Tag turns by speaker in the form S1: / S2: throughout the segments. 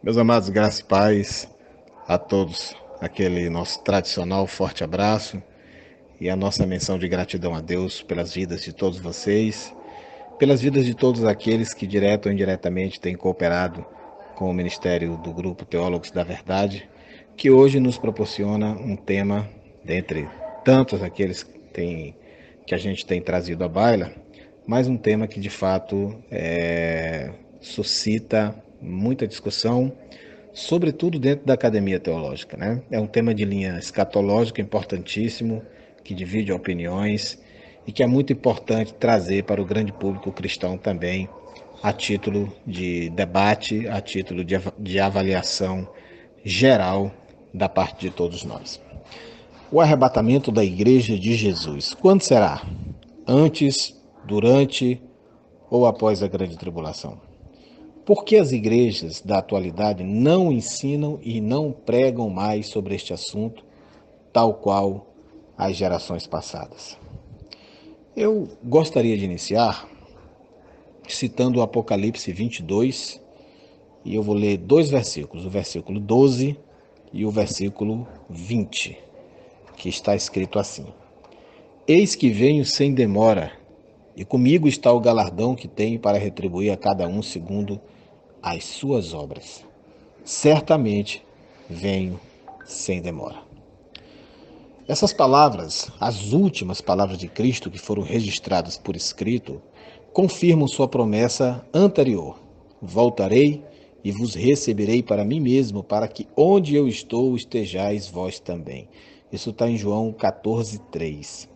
S1: Meus amados, graça e paz a todos. Aquele nosso tradicional forte abraço e a nossa menção de gratidão a Deus pelas vidas de todos vocês, pelas vidas de todos aqueles que direto ou indiretamente têm cooperado com o ministério do Grupo Teólogos da Verdade, que hoje nos proporciona um tema, dentre tantos aqueles que a gente tem trazido à baila, mas um tema que de fato suscita muita discussão, sobretudo dentro da academia teológica, né? É um tema de linha escatológica importantíssimo, que divide opiniões e que é muito importante trazer para o grande público cristão também, a título de debate, a título de avaliação geral da parte de todos nós. O arrebatamento da Igreja de Jesus, quando será? Antes, durante ou após a grande tribulação? Por que as igrejas da atualidade não ensinam e não pregam mais sobre este assunto, tal qual as gerações passadas? Eu gostaria de iniciar citando o Apocalipse 22, e eu vou ler dois versículos, o versículo 12 e o versículo 20, que está escrito assim: Eis que venho sem demora, e comigo está o galardão que tenho para retribuir a cada um segundo as suas obras. Certamente venho sem demora. Essas palavras, as últimas palavras de Cristo que foram registradas por escrito, confirmam sua promessa anterior: Voltarei e vos receberei para mim mesmo, para que onde eu estou estejais vós também. Isso está em João 14:3.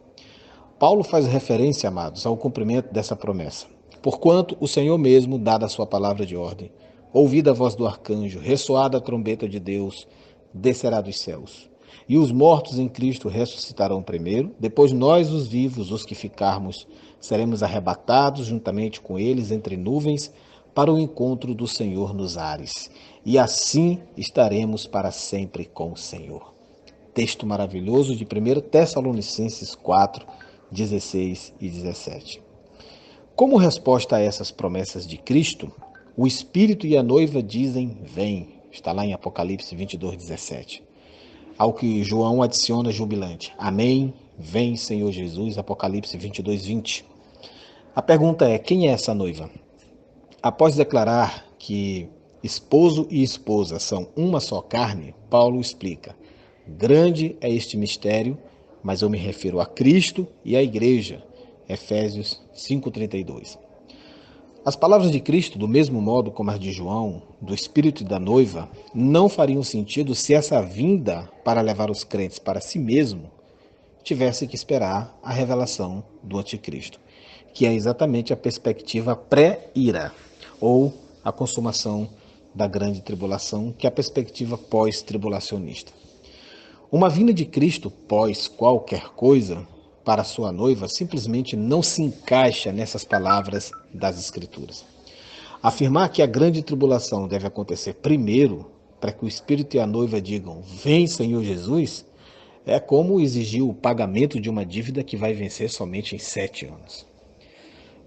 S1: Paulo faz referência, amados, ao cumprimento dessa promessa. Porquanto o Senhor mesmo, dada a sua palavra de ordem, ouvida a voz do arcanjo, ressoada a trombeta de Deus, descerá dos céus. E os mortos em Cristo ressuscitarão primeiro, depois nós, os vivos, os que ficarmos, seremos arrebatados juntamente com eles entre nuvens para o encontro do Senhor nos ares. E assim estaremos para sempre com o Senhor. Texto maravilhoso de 1 Tessalonicenses 4, 16 e 17. Como resposta a essas promessas de Cristo, o Espírito e a noiva dizem: Vem. Está lá em Apocalipse 22, 17. Ao que João adiciona jubilante: Amém. Vem, Senhor Jesus. Apocalipse 22, 20. A pergunta é: quem é essa noiva? Após declarar que esposo e esposa são uma só carne, Paulo explica: Grande é este mistério, mas eu me refiro a Cristo e à Igreja. Efésios 5:32. As palavras de Cristo, do mesmo modo como as de João, do Espírito e da noiva, não fariam sentido se essa vinda para levar os crentes para si mesmo tivesse que esperar a revelação do Anticristo, que é exatamente a perspectiva pré-ira, ou a consumação da grande tribulação, que é a perspectiva pós-tribulacionista. Uma vinda de Cristo pós qualquer coisa para sua noiva simplesmente não se encaixa nessas palavras das Escrituras. Afirmar que a grande tribulação deve acontecer primeiro, para que o Espírito e a noiva digam: Vem, Senhor Jesus, é como exigir o pagamento de uma dívida que vai vencer somente em 7 anos.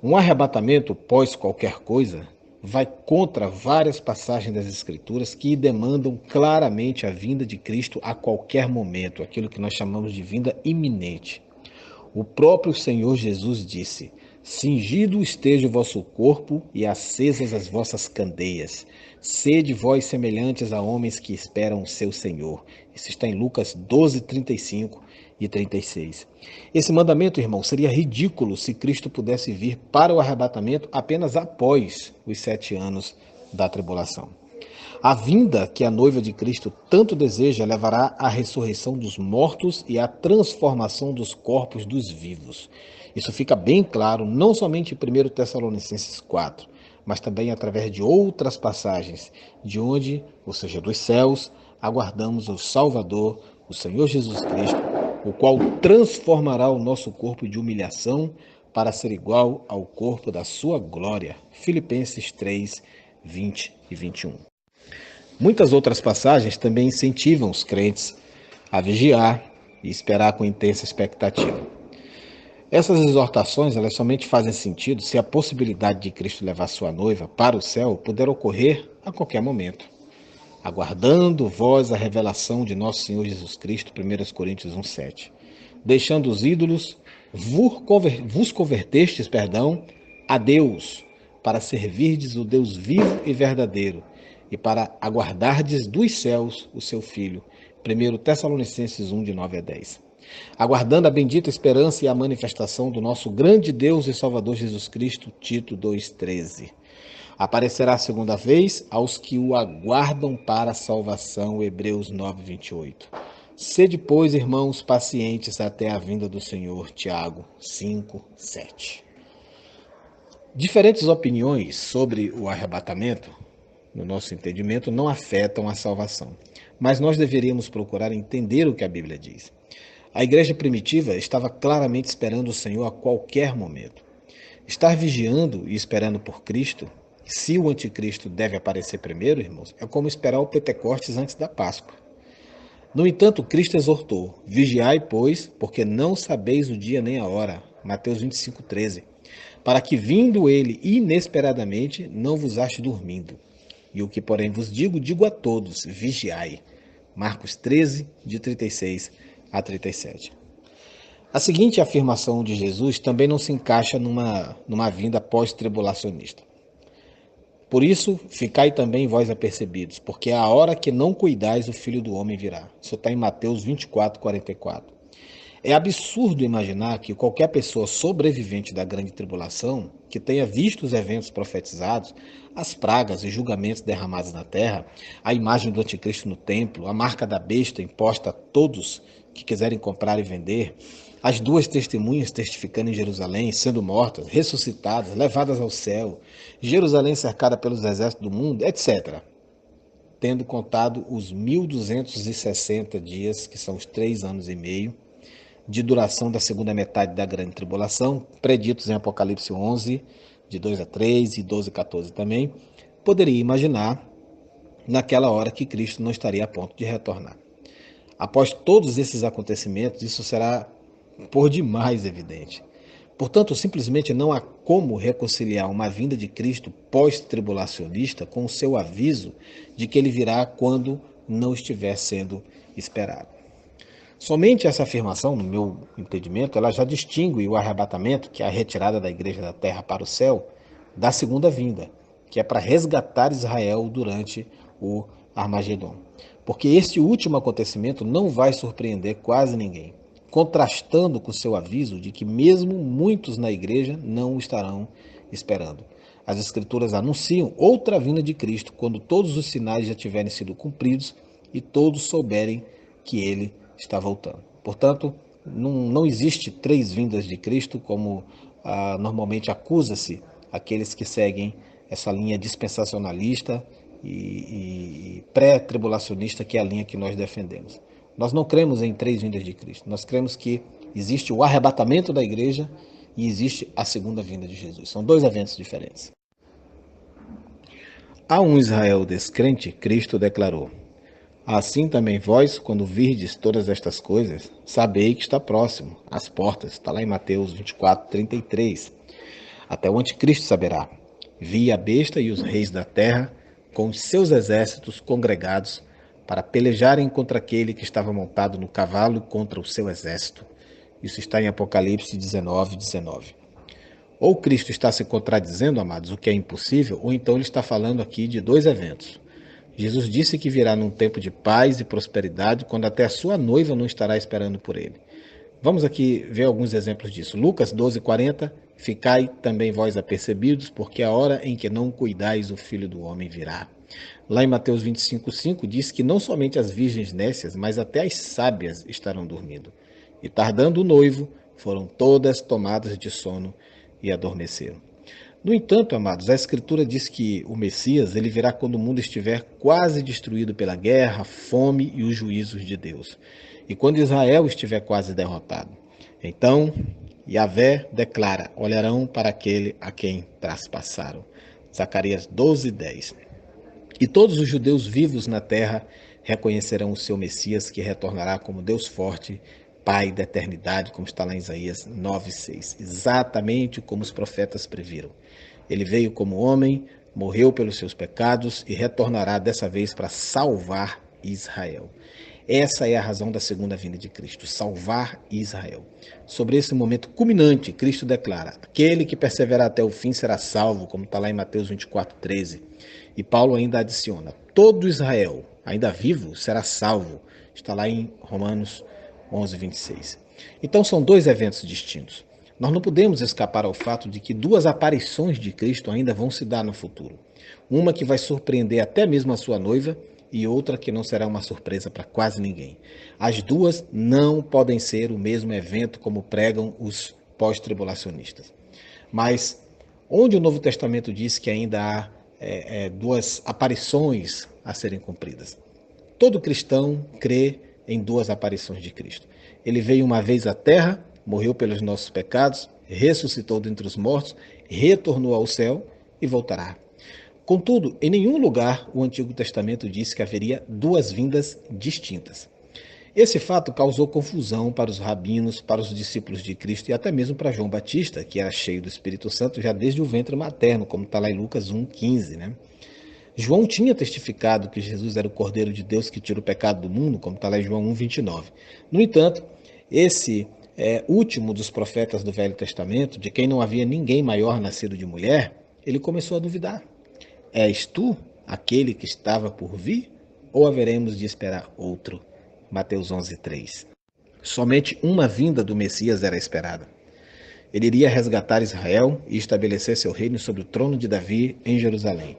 S1: Um arrebatamento pós qualquer coisa vai contra várias passagens das Escrituras que demandam claramente a vinda de Cristo a qualquer momento, aquilo que nós chamamos de vinda iminente. O próprio Senhor Jesus disse: Cingido esteja o vosso corpo e acesas as vossas candeias. Sede vós semelhantes a homens que esperam o seu Senhor. Isso está em Lucas 12, 35 e 36. Esse mandamento, irmão, seria ridículo se Cristo pudesse vir para o arrebatamento apenas após os 7 anos da tribulação. A vinda que a noiva de Cristo tanto deseja levará à ressurreição dos mortos e à transformação dos corpos dos vivos. Isso fica bem claro não somente em 1 Tessalonicenses 4, mas também através de outras passagens, de onde, ou seja, dos céus, aguardamos o Salvador, o Senhor Jesus Cristo, o qual transformará o nosso corpo de humilhação para ser igual ao corpo da sua glória. Filipenses 3, 20 e 21. Muitas outras passagens também incentivam os crentes a vigiar e esperar com intensa expectativa. Essas exortações, elas somente fazem sentido se a possibilidade de Cristo levar sua noiva para o céu puder ocorrer a qualquer momento. aguardando vós a revelação de nosso Senhor Jesus Cristo, 1 Coríntios 1,7. Deixando os ídolos, vos convertestes, a Deus, para servirdes o Deus vivo e verdadeiro, e para aguardardes dos céus o seu Filho. 1 Tessalonicenses 1, de 9 a 10. Aguardando a bendita esperança e a manifestação do nosso grande Deus e Salvador Jesus Cristo, Tito 2,13. Aparecerá a segunda vez aos que o aguardam para a salvação, Hebreus 9:28. Sede, pois, irmãos, pacientes até a vinda do Senhor, Tiago 5:7. Diferentes opiniões sobre o arrebatamento, no nosso entendimento, não afetam a salvação, mas nós deveríamos procurar entender o que a Bíblia diz. A igreja primitiva estava claramente esperando o Senhor a qualquer momento. Estar vigiando e esperando por Cristo, se o anticristo deve aparecer primeiro, irmãos, é como esperar o Pentecostes antes da Páscoa. No entanto, Cristo exortou: vigiai, pois, porque não sabeis o dia nem a hora. Mateus 25:13. Para que, vindo ele inesperadamente, não vos ache dormindo. E o que, porém, vos digo, digo a todos: vigiai. Marcos 13, de 36 a 37. A seguinte afirmação de Jesus também não se encaixa numa vinda pós-tribulacionista. Por isso, ficai também vós apercebidos, porque a hora que não cuidais, o Filho do Homem virá. Isso está em Mateus 24:44. É absurdo imaginar que qualquer pessoa sobrevivente da grande tribulação, que tenha visto os eventos profetizados, as pragas e julgamentos derramados na terra, a imagem do anticristo no templo, a marca da besta imposta a todos que quiserem comprar e vender, as duas testemunhas testificando em Jerusalém, sendo mortas, ressuscitadas, levadas ao céu, Jerusalém cercada pelos exércitos do mundo, etc. Tendo contado os 1260 dias, que são os 3 anos e meio, de duração da segunda metade da grande tribulação, preditos em Apocalipse 11, de 2 a 3 e 12 a 14 também, poderia imaginar naquela hora que Cristo não estaria a ponto de retornar. Após todos esses acontecimentos, isso será por demais evidente. Portanto, simplesmente não há como reconciliar uma vinda de Cristo pós-tribulacionista com o seu aviso de que ele virá quando não estiver sendo esperado. Somente essa afirmação, no meu entendimento, ela já distingue o arrebatamento, que é a retirada da igreja da terra para o céu, da segunda vinda, que é para resgatar Israel durante o Armagedon. Porque este último acontecimento não vai surpreender quase ninguém, contrastando com seu aviso de que mesmo muitos na igreja não o estarão esperando. As Escrituras anunciam outra vinda de Cristo quando todos os sinais já tiverem sido cumpridos e todos souberem que ele está voltando. Portanto, não existe 3 vindas de Cristo, como normalmente acusa-se aqueles que seguem essa linha dispensacionalista e pré-tribulacionista, que é a linha que nós defendemos. Nós não cremos em 3 vindas de Cristo. Nós cremos que existe o arrebatamento da igreja e existe a segunda vinda de Jesus. São 2 eventos diferentes. A um Israel descrente, Cristo declarou: assim também vós, quando virdes todas estas coisas, sabei que está próximo, às portas. Está lá em Mateus 24:33. Até o anticristo saberá. Vi a besta e os reis da terra, com os seus exércitos congregados, para pelejarem contra aquele que estava montado no cavalo e contra o seu exército. Isso está em Apocalipse 19:19. Ou Cristo está se contradizendo, amados, o que é impossível, ou então ele está falando aqui de 2 eventos. Jesus disse que virá num tempo de paz e prosperidade, quando até a sua noiva não estará esperando por ele. Vamos aqui ver alguns exemplos disso. Lucas 12:40, ficai também vós apercebidos, porque a hora em que não cuidais o Filho do Homem virá. Lá em Mateus 25:5 diz que não somente as virgens nécias, mas até as sábias estarão dormindo. E tardando o noivo, foram todas tomadas de sono e adormeceram. No entanto, amados, a Escritura diz que o Messias ele virá quando o mundo estiver quase destruído pela guerra, fome e os juízos de Deus. E quando Israel estiver quase derrotado. Então, Yahvé declara: olharão para aquele a quem traspassaram. Zacarias 12:10. E todos os judeus vivos na terra reconhecerão o seu Messias, que retornará como Deus forte, Pai da eternidade, como está lá em Isaías 9:6. Exatamente como os profetas previram. Ele veio como homem, morreu pelos seus pecados e retornará dessa vez para salvar Israel. Essa é a razão da segunda vinda de Cristo, salvar Israel. Sobre esse momento culminante, Cristo declara: aquele que perseverar até o fim será salvo, como está lá em Mateus 24:13. E Paulo ainda adiciona: todo Israel, ainda vivo, será salvo. Está lá em Romanos 11:26. Então são dois eventos distintos. Nós não podemos escapar ao fato de que duas aparições de Cristo ainda vão se dar no futuro. Uma que vai surpreender até mesmo a sua noiva e outra que não será uma surpresa para quase ninguém. As duas não podem ser o mesmo evento como pregam os pós-tribulacionistas. Mas onde o Novo Testamento diz que ainda há duas aparições a serem cumpridas? Todo cristão crê em duas aparições de Cristo. Ele veio uma vez à Terra, morreu pelos nossos pecados, ressuscitou dentre os mortos, retornou ao céu e voltará. Contudo, em nenhum lugar o Antigo Testamento diz que haveria duas vindas distintas. Esse fato causou confusão para os rabinos, para os discípulos de Cristo e até mesmo para João Batista, que era cheio do Espírito Santo já desde o ventre materno, como está lá em Lucas 1,15, né? João tinha testificado que Jesus era o Cordeiro de Deus que tira o pecado do mundo, como está lá em João 1,29. No entanto, esse último dos profetas do Velho Testamento, de quem não havia ninguém maior nascido de mulher, ele começou a duvidar. És tu aquele que estava por vir? Ou haveremos de esperar outro? Mateus 11:3. Somente uma vinda do Messias era esperada. Ele iria resgatar Israel e estabelecer seu reino sobre o trono de Davi em Jerusalém.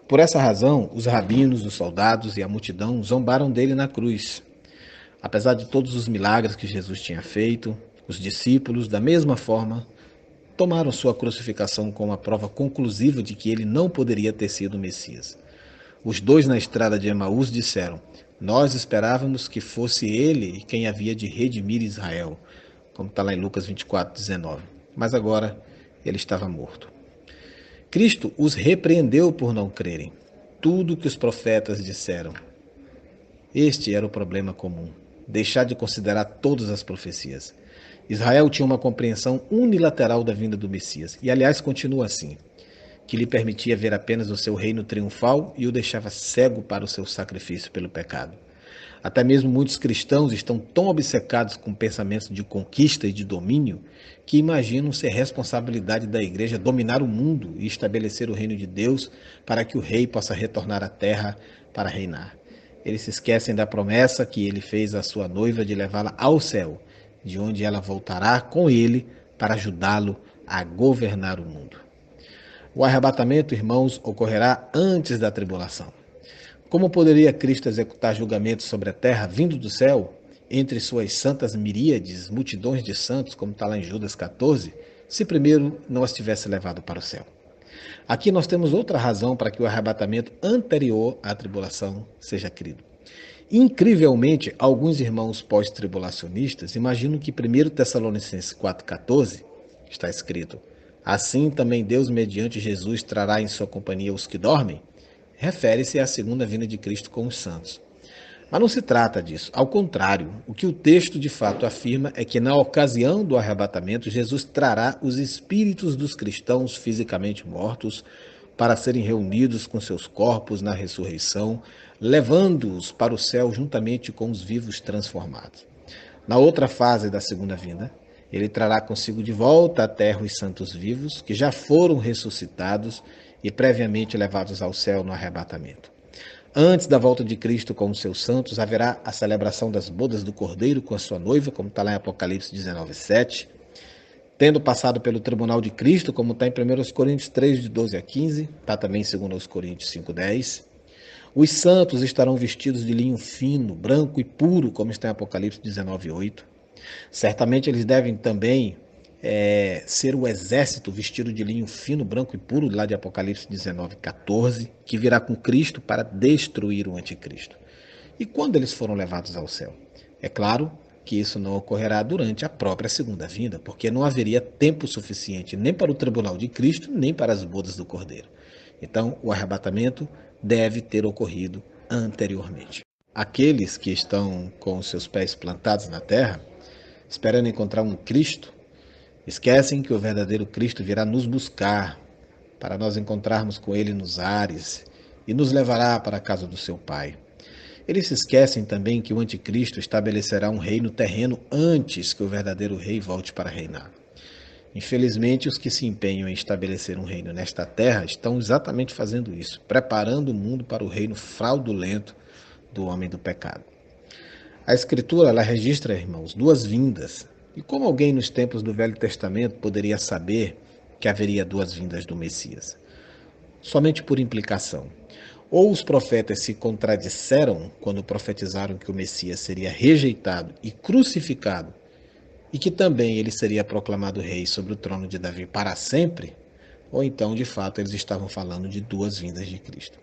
S1: Por essa razão, os rabinos, os soldados e a multidão zombaram dele na cruz. Apesar de todos os milagres que Jesus tinha feito, os discípulos, da mesma forma, tomaram sua crucificação como a prova conclusiva de que ele não poderia ter sido o Messias. Os dois na estrada de Emaús disseram: nós esperávamos que fosse ele quem havia de redimir Israel, como está lá em Lucas 24:19. Mas agora ele estava morto. Cristo os repreendeu por não crerem. Tudo que os profetas disseram. Este era o problema comum: deixar de considerar todas as profecias. Israel tinha uma compreensão unilateral da vinda do Messias, e aliás continua assim, que lhe permitia ver apenas o seu reino triunfal e o deixava cego para o seu sacrifício pelo pecado. Até mesmo muitos cristãos estão tão obcecados com pensamentos de conquista e de domínio que imaginam ser responsabilidade da igreja dominar o mundo e estabelecer o reino de Deus para que o rei possa retornar à terra para reinar. Eles se esquecem da promessa que ele fez à sua noiva de levá-la ao céu, de onde ela voltará com ele para ajudá-lo a governar o mundo. O arrebatamento, irmãos, ocorrerá antes da tribulação. Como poderia Cristo executar julgamento sobre a terra vindo do céu, entre suas santas miríades, multidões de santos, como está lá em Judas 14, se primeiro não as tivesse levado para o céu? Aqui nós temos outra razão para que o arrebatamento anterior à tribulação seja crido. Incrivelmente, alguns irmãos pós-tribulacionistas imaginam que 1 Tessalonicenses 4,14 está escrito: assim também Deus, mediante Jesus, trará em sua companhia os que dormem, refere-se à segunda vinda de Cristo com os santos. Mas não se trata disso. Ao contrário, o que o texto de fato afirma é que na ocasião do arrebatamento, Jesus trará os espíritos dos cristãos fisicamente mortos para serem reunidos com seus corpos na ressurreição, levando-os para o céu juntamente com os vivos transformados. Na outra fase da segunda vinda, ele trará consigo de volta à terra os santos vivos, que já foram ressuscitados e previamente levados ao céu no arrebatamento. Antes da volta de Cristo com os seus santos, haverá a celebração das bodas do Cordeiro com a sua noiva, como está lá em Apocalipse 19:7. Tendo passado pelo tribunal de Cristo, como está em 1 Coríntios 3, de 12 a 15, está também em 2 Coríntios 5:10. Os santos estarão vestidos de linho fino, branco e puro, como está em Apocalipse 19:8. Certamente eles devem também ser o exército vestido de linho fino, branco e puro, lá de Apocalipse 19:14, que virá com Cristo para destruir o anticristo. E quando eles foram levados ao céu? É claro que isso não ocorrerá durante a própria segunda vinda, porque não haveria tempo suficiente nem para o tribunal de Cristo, nem para as bodas do Cordeiro. Então, o arrebatamento deve ter ocorrido anteriormente. Aqueles que estão com os seus pés plantados na terra, esperando encontrar um Cristo, esquecem que o verdadeiro Cristo virá nos buscar para nós encontrarmos com ele nos ares e nos levará para a casa do seu Pai. Eles se esquecem também que o anticristo estabelecerá um reino terreno antes que o verdadeiro rei volte para reinar. Infelizmente, os que se empenham em estabelecer um reino nesta terra estão exatamente fazendo isso, preparando o mundo para o reino fraudulento do homem do pecado. A Escritura, ela registra, irmãos, duas vindas. E como alguém nos tempos do Velho Testamento poderia saber que haveria duas vindas do Messias? Somente por implicação. Ou os profetas se contradisseram quando profetizaram que o Messias seria rejeitado e crucificado, e que também ele seria proclamado rei sobre o trono de Davi para sempre, ou então, de fato, eles estavam falando de duas vindas de Cristo.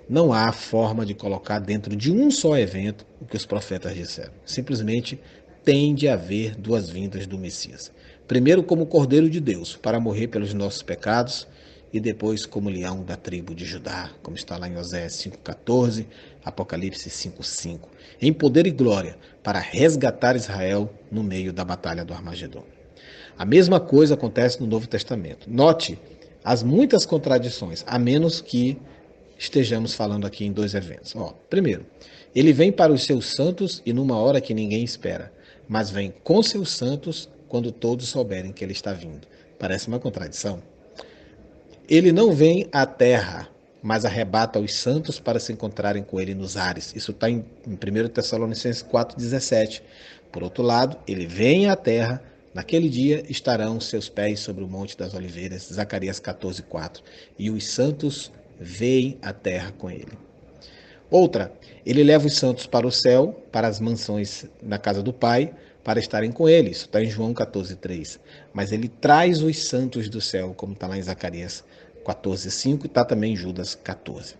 S1: Não há forma de colocar dentro de um só evento o que os profetas disseram. Simplesmente tem de haver duas vindas do Messias. Primeiro como Cordeiro de Deus, para morrer pelos nossos pecados, e depois como leão da tribo de Judá, como está lá em Oséias 5,14, Apocalipse 5,5, em poder e glória, para resgatar Israel no meio da batalha do Armagedon. A mesma coisa acontece no Novo Testamento. Note as muitas contradições, a menos que estejamos falando aqui em dois eventos. Primeiro, ele vem para os seus santos e numa hora que ninguém espera, mas vem com seus santos quando todos souberem que ele está vindo. Parece uma contradição. Ele não vem à terra, mas arrebata os santos para se encontrarem com ele nos ares. Isso está em 1 Tessalonicenses 4,17. Por outro lado, ele vem à terra, naquele dia estarão seus pés sobre o Monte das Oliveiras, Zacarias 14,4. E os santos veem a terra com ele. Outra, ele leva os santos para o céu, para as mansões na casa do Pai, para estarem com ele. Isso está em João 14,3. Mas ele traz os santos do céu, como está lá em Zacarias 14,5 e está também em Judas 14.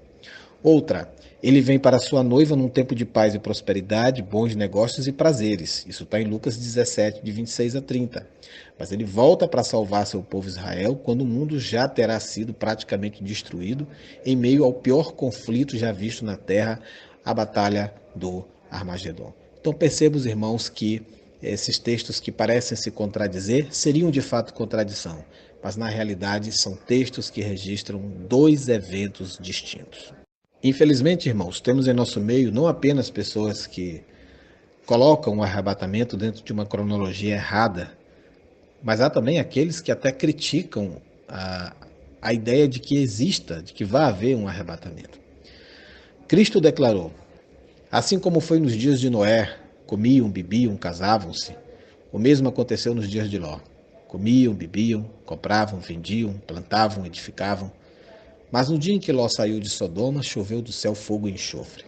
S1: Outra, ele vem para a sua noiva num tempo de paz e prosperidade, bons negócios e prazeres. Isso está em Lucas 17, de 26 a 30. Mas ele volta para salvar seu povo Israel quando o mundo já terá sido praticamente destruído em meio ao pior conflito já visto na terra, a batalha do Armagedon. Então percebam, irmãos, que esses textos que parecem se contradizer seriam de fato contradição, mas na realidade são textos que registram dois eventos distintos. Infelizmente, irmãos, temos em nosso meio não apenas pessoas que colocam o arrebatamento dentro de uma cronologia errada, mas há também aqueles que até criticam a ideia de que exista, de que vá haver um arrebatamento. Cristo declarou: assim como foi nos dias de Noé, comiam, bebiam, casavam-se, o mesmo aconteceu nos dias de Ló. Comiam, bebiam, compravam, vendiam, plantavam, edificavam. Mas no dia em que Ló saiu de Sodoma, choveu do céu fogo e enxofre.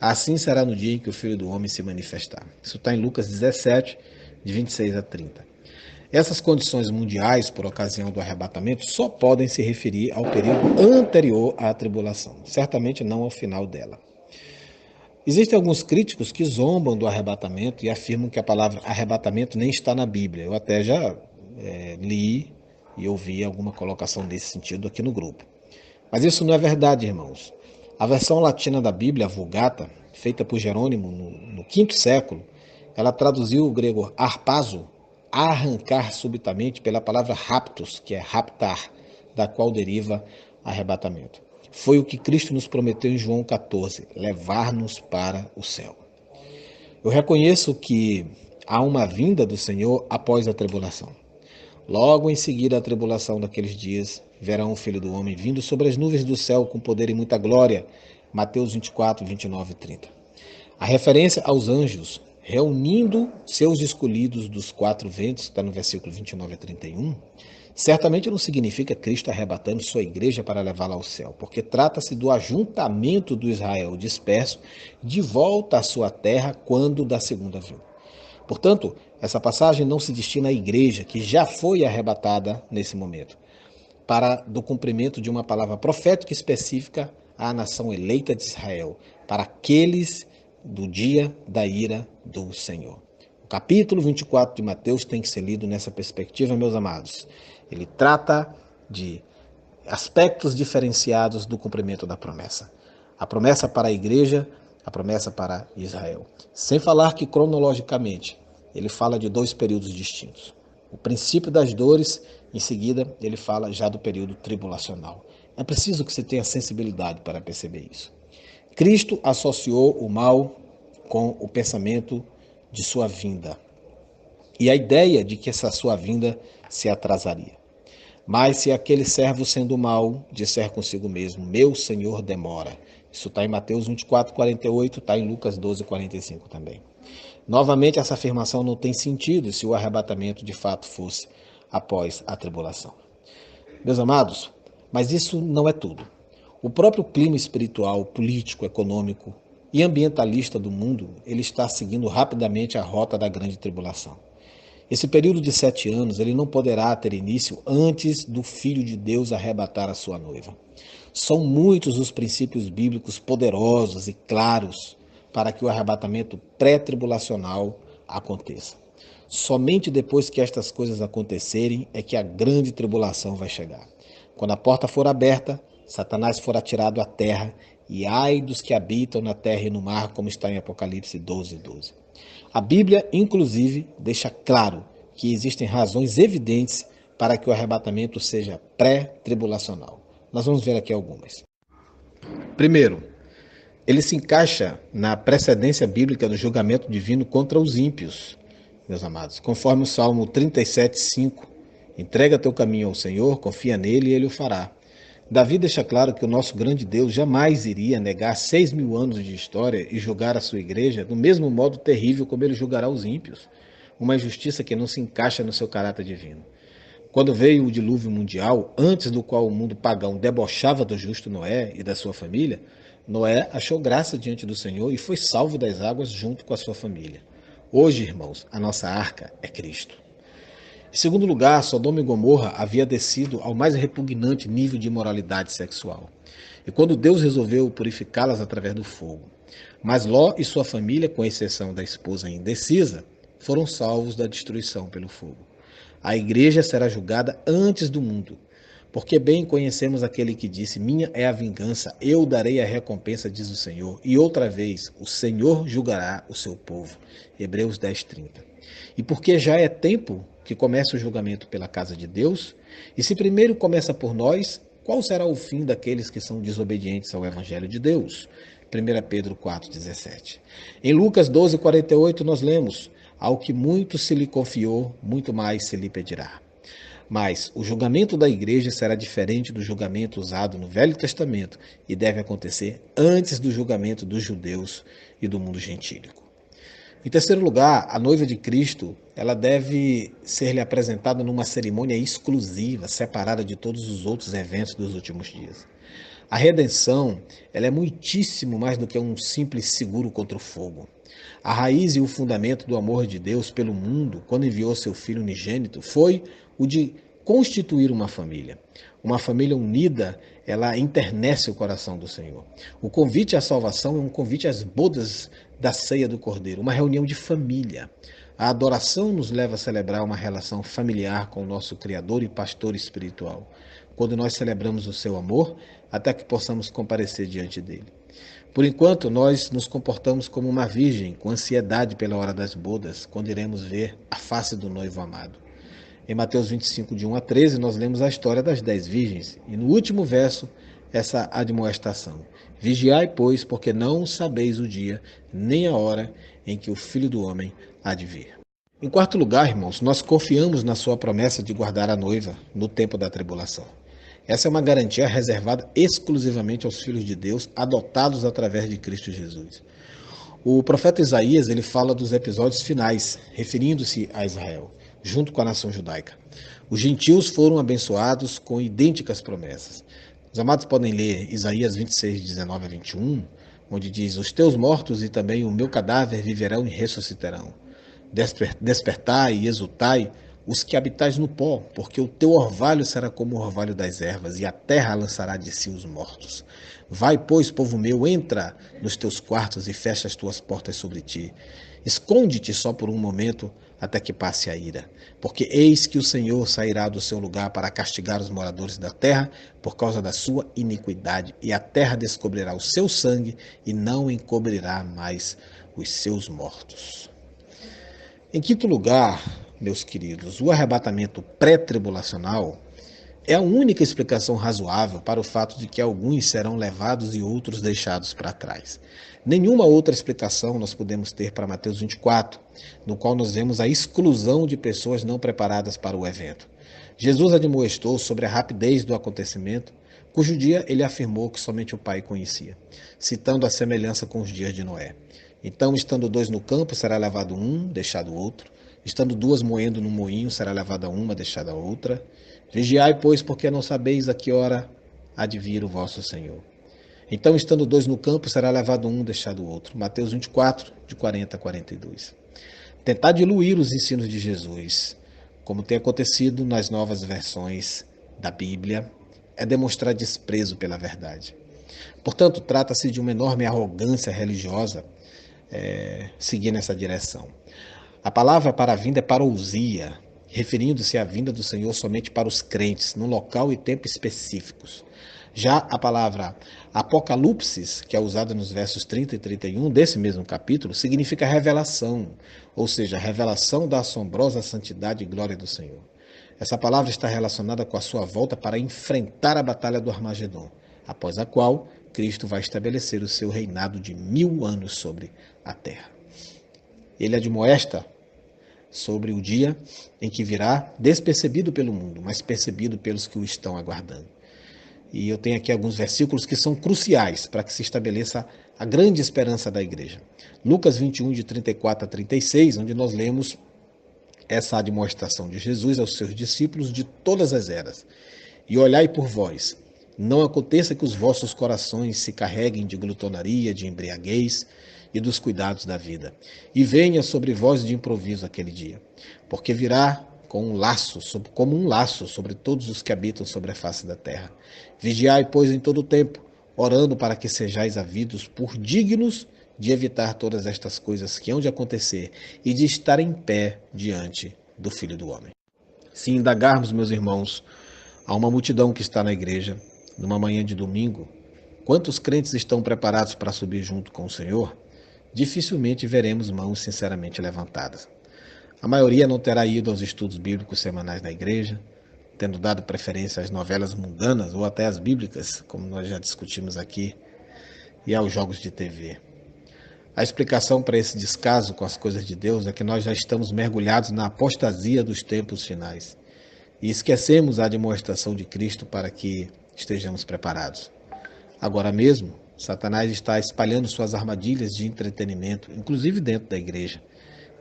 S1: Assim será no dia em que o Filho do Homem se manifestar. Isso está em Lucas 17, de 26 a 30. Essas condições mundiais, por ocasião do arrebatamento, só podem se referir ao período anterior à tribulação, certamente não ao final dela. Existem alguns críticos que zombam do arrebatamento e afirmam que a palavra arrebatamento nem está na Bíblia. Eu até já li e ouvi alguma colocação nesse sentido aqui no grupo. Mas isso não é verdade, irmãos. A versão latina da Bíblia, a Vulgata, feita por Jerônimo no V século, ela traduziu o grego arpazo, arrancar subitamente, pela palavra raptus, que é raptar, da qual deriva arrebatamento. Foi o que Cristo nos prometeu em João 14, levar-nos para o céu. Eu reconheço que há uma vinda do Senhor após a tribulação. Logo em seguida à tribulação daqueles dias, verão o Filho do Homem vindo sobre as nuvens do céu com poder e muita glória. Mateus 24, 29 e 30. A referência aos anjos reunindo seus escolhidos dos quatro ventos, está no versículo 29 a 31, certamente não significa Cristo arrebatando sua igreja para levá-la ao céu, porque trata-se do ajuntamento do Israel disperso de volta à sua terra quando da segunda vinda. Portanto, essa passagem não se destina à igreja que já foi arrebatada nesse momento, para do cumprimento de uma palavra profética específica à nação eleita de Israel, para aqueles do dia da ira do Senhor. O capítulo 24 de Mateus tem que ser lido nessa perspectiva, meus amados. Ele trata de aspectos diferenciados do cumprimento da promessa. A promessa para a igreja, a promessa para Israel. Sem falar que cronologicamente ele fala de dois períodos distintos. o princípio das dores, em seguida ele fala já do período tribulacional. É preciso que você tenha sensibilidade para perceber isso. Cristo associou o mal com o pensamento de sua vinda e a ideia de que essa sua vinda se atrasaria. Mas se aquele servo sendo mau disser consigo mesmo, meu Senhor demora. Isso está em Mateus 24, 48, está em Lucas 12, 45 também. Novamente, essa afirmação não tem sentido se o arrebatamento de fato fosse após a tribulação. Meus amados, mas isso não é tudo. O próprio clima espiritual, político, econômico e ambientalista do mundo, ele está seguindo rapidamente a rota da grande tribulação. Esse período de 7 anos, ele não poderá ter início antes do Filho de Deus arrebatar a sua noiva. São muitos os princípios bíblicos poderosos e claros para que o arrebatamento pré-tribulacional aconteça. Somente depois que estas coisas acontecerem é que a grande tribulação vai chegar. Quando a porta for aberta, Satanás for atirado à terra, e ai dos que habitam na terra e no mar, como está em Apocalipse 12, 12. A Bíblia, inclusive, deixa claro que existem razões evidentes para que o arrebatamento seja pré-tribulacional. Nós vamos ver aqui algumas. Primeiro, ele se encaixa na precedência bíblica do julgamento divino contra os ímpios, meus amados, conforme o Salmo 37, 5. Entrega teu caminho ao Senhor, confia nele e ele o fará. Davi deixa claro que o nosso grande Deus jamais iria negar 6.000 anos de história e julgar a sua igreja do mesmo modo terrível como ele julgará os ímpios. Uma injustiça que não se encaixa no seu caráter divino. Quando veio o dilúvio mundial, antes do qual o mundo pagão debochava do justo Noé e da sua família, Noé achou graça diante do Senhor e foi salvo das águas junto com a sua família. Hoje, irmãos, a nossa arca é Cristo. Em segundo lugar, Sodoma e Gomorra havia descido ao mais repugnante nível de imoralidade sexual. E quando Deus resolveu purificá-las através do fogo. Mas Ló e sua família, com exceção da esposa indecisa, foram salvos da destruição pelo fogo. A igreja será julgada antes do mundo, porque bem conhecemos aquele que disse, minha é a vingança, eu darei a recompensa, diz o Senhor. E outra vez, o Senhor julgará o seu povo. Hebreus 10, 30. E porque já é tempo que comece o julgamento pela casa de Deus, e se primeiro começa por nós, qual será o fim daqueles que são desobedientes ao Evangelho de Deus? 1 Pedro 4,17. Em Lucas 12, 48, nós lemos, ao que muito se lhe confiou, muito mais se lhe pedirá. Mas o julgamento da igreja será diferente do julgamento usado no Velho Testamento e deve acontecer antes do julgamento dos judeus e do mundo gentílico. Em terceiro lugar, a noiva de Cristo, ela deve ser-lhe apresentada numa cerimônia exclusiva, separada de todos os outros eventos dos últimos dias. A redenção, ela é muitíssimo mais do que um simples seguro contra o fogo. A raiz e o fundamento do amor de Deus pelo mundo, quando enviou seu Filho unigênito, foi o de constituir uma família. Uma família unida, ela enternece o coração do Senhor. O convite à salvação é um convite às bodas da ceia do Cordeiro, uma reunião de família. A adoração nos leva a celebrar uma relação familiar com o nosso Criador e Pastor espiritual, quando nós celebramos o seu amor, até que possamos comparecer diante dele. Por enquanto, nós nos comportamos como uma virgem, com ansiedade pela hora das bodas, quando iremos ver a face do noivo amado. Em Mateus 25, de 1 a 13, nós lemos a história das 10 virgens, e no último verso, essa admoestação. Vigiai, pois, porque não sabeis o dia, nem a hora em que o Filho do Homem há de vir. Em quarto lugar, irmãos, nós confiamos na sua promessa de guardar a noiva no tempo da tribulação. Essa é uma garantia reservada exclusivamente aos filhos de Deus, adotados através de Cristo Jesus. O profeta Isaías, ele fala dos episódios finais, referindo-se a Israel, junto com a nação judaica. Os gentios foram abençoados com idênticas promessas. Os amados podem ler Isaías 26, 19 a 21, onde diz, os teus mortos e também o meu cadáver viverão e ressuscitarão. Despertai e exultai, os que habitais no pó, porque o teu orvalho será como o orvalho das ervas, e a terra lançará de si os mortos. Vai, pois, povo meu, entra nos teus quartos e fecha as tuas portas sobre ti. Esconde-te só por um momento, até que passe a ira. Porque eis que o Senhor sairá do seu lugar para castigar os moradores da terra, por causa da sua iniquidade, e a terra descobrirá o seu sangue, e não encobrirá mais os seus mortos. Em quinto lugar, meus queridos, o arrebatamento pré-tribulacional é a única explicação razoável para o fato de que alguns serão levados e outros deixados para trás. Nenhuma outra explicação nós podemos ter para Mateus 24, no qual nós vemos a exclusão de pessoas não preparadas para o evento. Jesus admoestou sobre a rapidez do acontecimento, cujo dia ele afirmou que somente o Pai conhecia, citando a semelhança com os dias de Noé. Então, estando dois no campo, será levado um, deixado outro. Estando duas moendo no moinho, será levada uma, deixada a outra. Vigiai, pois, porque não sabeis a que hora há de vir o vosso Senhor. Então, estando dois no campo, será levado um, deixado o outro. Mateus 24, de 40 a 42. Tentar diluir os ensinos de Jesus, como tem acontecido nas novas versões da Bíblia, é demonstrar desprezo pela verdade. Portanto, trata-se de uma enorme arrogância religiosa seguir nessa direção. A palavra para a vinda é parousia, referindo-se à vinda do Senhor somente para os crentes, num local e tempo específicos. Já a palavra apocalipsis, que é usada nos versos 30 e 31 desse mesmo capítulo, significa revelação, ou seja, revelação da assombrosa santidade e glória do Senhor. Essa palavra está relacionada com a sua volta para enfrentar a batalha do Armagedon, após a qual Cristo vai estabelecer o seu reinado de 1000 anos sobre a terra. Ele admoesta sobre o dia em que virá despercebido pelo mundo, mas percebido pelos que o estão aguardando. E eu tenho aqui alguns versículos que são cruciais para que se estabeleça a grande esperança da igreja. Lucas 21, de 34 a 36, onde nós lemos essa admoestação de Jesus aos seus discípulos de todas as eras. E olhai por vós, não aconteça que os vossos corações se carreguem de glutonaria, de embriaguez e dos cuidados da vida. E venha sobre vós de improviso aquele dia, porque virá como um laço sobre todos os que habitam sobre a face da terra. Vigiai, pois, em todo o tempo, orando para que sejais havidos por dignos de evitar todas estas coisas que hão de acontecer e de estar em pé diante do Filho do Homem. Se indagarmos, meus irmãos, há uma multidão que está na igreja, numa manhã de domingo, quantos crentes estão preparados para subir junto com o Senhor? Dificilmente veremos mãos sinceramente levantadas. A maioria não terá ido aos estudos bíblicos semanais na igreja, tendo dado preferência às novelas mundanas ou até às bíblicas, como nós já discutimos aqui, e aos jogos de TV. A explicação para esse descaso com as coisas de Deus é que nós já estamos mergulhados na apostasia dos tempos finais e esquecemos a demonstração de Cristo para que estejamos preparados. Agora mesmo, Satanás está espalhando suas armadilhas de entretenimento, inclusive dentro da igreja,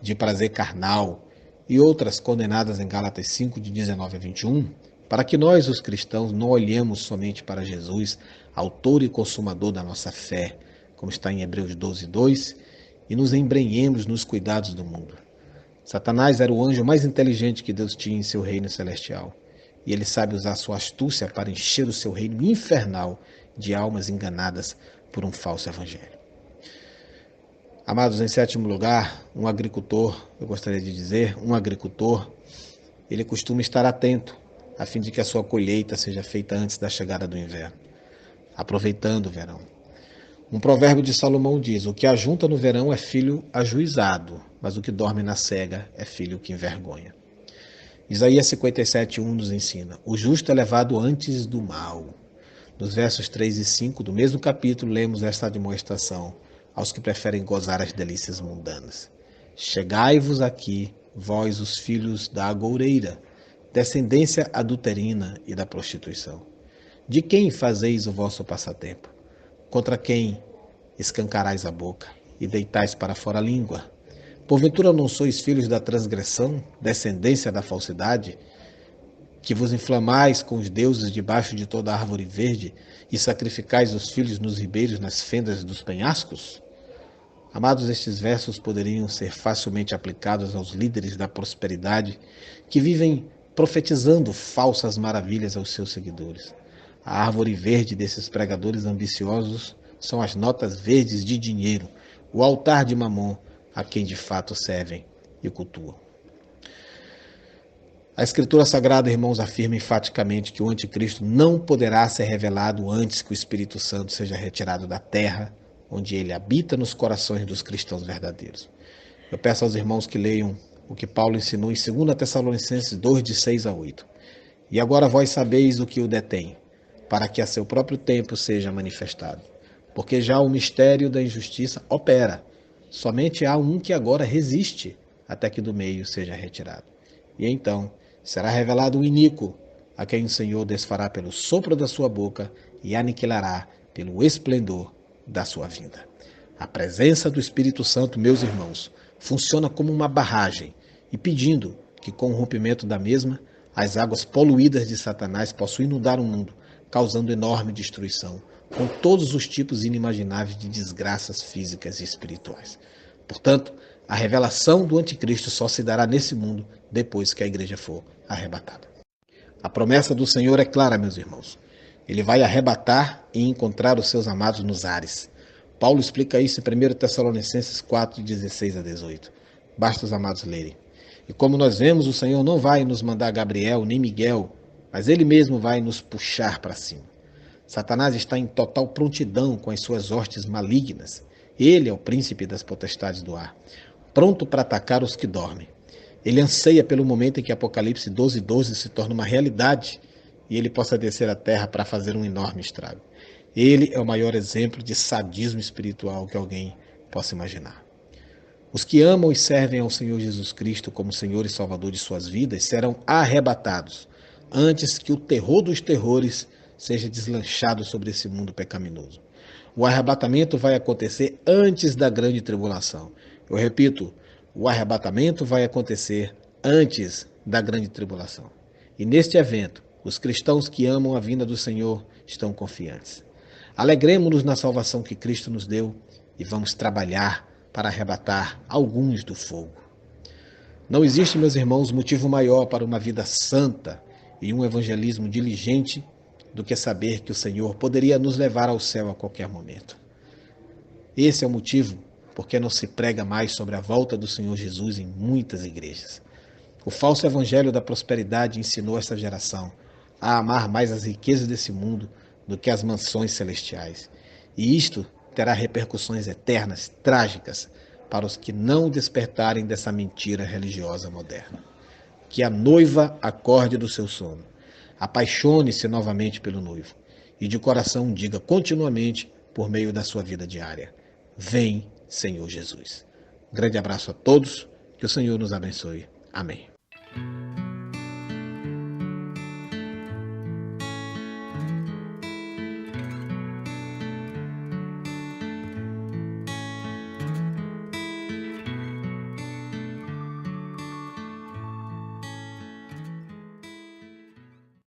S1: de prazer carnal e outras condenadas em Gálatas 5, de 19 a 21, para que nós, os cristãos, não olhemos somente para Jesus, autor e consumador da nossa fé, como está em Hebreus 12, 2, e nos embrenhemos nos cuidados do mundo. Satanás era o anjo mais inteligente que Deus tinha em seu reino celestial, e ele sabe usar sua astúcia para encher o seu reino infernal de almas enganadas por um falso evangelho. Amados, em sétimo lugar, um agricultor, ele costuma estar atento, a fim de que a sua colheita seja feita antes da chegada do inverno, aproveitando o verão. Um provérbio de Salomão diz: o que ajunta no verão é filho ajuizado, mas o que dorme na cega é filho que envergonha. Isaías 57:1 nos ensina: o justo é levado antes do mal. Nos versos 3 e 5 do mesmo capítulo, lemos esta admoestação aos que preferem gozar as delícias mundanas. Chegai-vos aqui, vós os filhos da agoureira, descendência adulterina e da prostituição. De quem fazeis o vosso passatempo? Contra quem escancarais a boca e deitais para fora a língua? Porventura não sois filhos da transgressão, descendência da falsidade, que vos inflamais com os deuses debaixo de toda árvore verde e sacrificais os filhos nos ribeiros, nas fendas dos penhascos? Amados, estes versos poderiam ser facilmente aplicados aos líderes da prosperidade que vivem profetizando falsas maravilhas aos seus seguidores. A árvore verde desses pregadores ambiciosos são as notas verdes de dinheiro, o altar de Mamon, a quem de fato servem e cultuam. A Escritura Sagrada, irmãos, afirma enfaticamente que o anticristo não poderá ser revelado antes que o Espírito Santo seja retirado da terra, onde ele habita nos corações dos cristãos verdadeiros. Eu peço aos irmãos que leiam o que Paulo ensinou em 2 Tessalonicenses 2, de 6 a 8. E agora vós sabeis o que o detém, para que a seu próprio tempo seja manifestado. Porque já o mistério da injustiça opera. Somente há um que agora resiste, até que do meio seja retirado. E então será revelado o iníquo, a quem o Senhor desfará pelo sopro da sua boca e aniquilará pelo esplendor da sua vinda. A presença do Espírito Santo, meus irmãos, funciona como uma barragem, e pedindo que, com o rompimento da mesma, as águas poluídas de Satanás possam inundar o mundo, causando enorme destruição, com todos os tipos inimagináveis de desgraças físicas e espirituais. Portanto, a revelação do anticristo só se dará nesse mundo depois que a igreja for arrebatada. A promessa do Senhor é clara, meus irmãos. Ele vai arrebatar e encontrar os seus amados nos ares. Paulo explica isso em 1 Tessalonicenses 4, 16 a 18. Basta os amados lerem. E como nós vemos, o Senhor não vai nos mandar Gabriel nem Miguel, mas Ele mesmo vai nos puxar para cima. Satanás está em total prontidão com as suas hostes malignas. Ele é o príncipe das potestades do ar, pronto para atacar os que dormem. Ele anseia pelo momento em que Apocalipse 12, 12 se torna uma realidade e ele possa descer à terra para fazer um enorme estrago. Ele é o maior exemplo de sadismo espiritual que alguém possa imaginar. Os que amam e servem ao Senhor Jesus Cristo como Senhor e Salvador de suas vidas serão arrebatados antes que o terror dos terrores seja deslanchado sobre esse mundo pecaminoso. O arrebatamento vai acontecer antes da grande tribulação. Eu repito, o arrebatamento vai acontecer antes da grande tribulação. E neste evento, os cristãos que amam a vinda do Senhor estão confiantes. Alegremos-nos na salvação que Cristo nos deu e vamos trabalhar para arrebatar alguns do fogo. Não existe, meus irmãos, motivo maior para uma vida santa e um evangelismo diligente do que saber que o Senhor poderia nos levar ao céu a qualquer momento. Esse é o motivo porque não se prega mais sobre a volta do Senhor Jesus em muitas igrejas. O falso evangelho da prosperidade ensinou esta geração a amar mais as riquezas desse mundo do que as mansões celestiais. E isto terá repercussões eternas, trágicas, para os que não despertarem dessa mentira religiosa moderna. Que a noiva acorde do seu sono, apaixone-se novamente pelo noivo e de coração diga continuamente por meio da sua vida diária: vem, Senhor Jesus. Grande abraço a todos, que o Senhor nos abençoe. Amém.